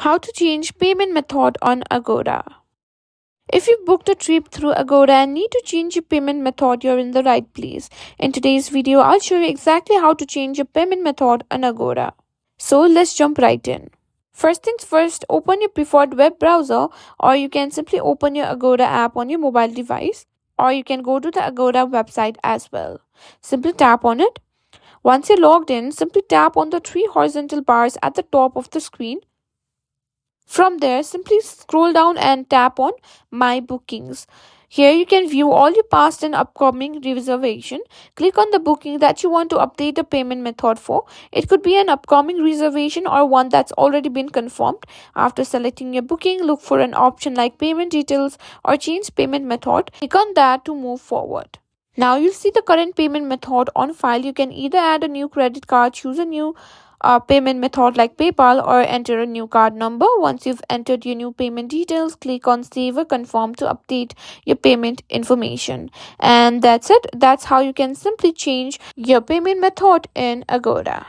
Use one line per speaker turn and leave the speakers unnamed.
How to change payment method on Agoda. If you booked a trip through Agoda and need to change your payment method, you're in the right place. In today's video, I'll show you exactly how to change your payment method on Agoda. So let's jump right in. First things first, open your preferred web browser, or you can simply open your Agoda app on your mobile device, or you can go to the Agoda website as well. Simply tap on it. Once you're logged in, simply tap on the three horizontal bars at the top of the screen. From there, simply scroll down and tap on My Bookings. Here you can view all your past and upcoming reservation. Click on the booking that you want to update a payment method for. It could be an upcoming reservation or one that's already been confirmed. After selecting your booking, look for an option like payment details or change payment method. Click on that to move forward. Now you'll see the current payment method on file. You can either add a new credit card, choose a new payment method like PayPal, or enter a new card number. Once you've entered your new payment details, click on Save or Confirm to update your payment information. And that's it. That's how you can simply change your payment method in Agoda.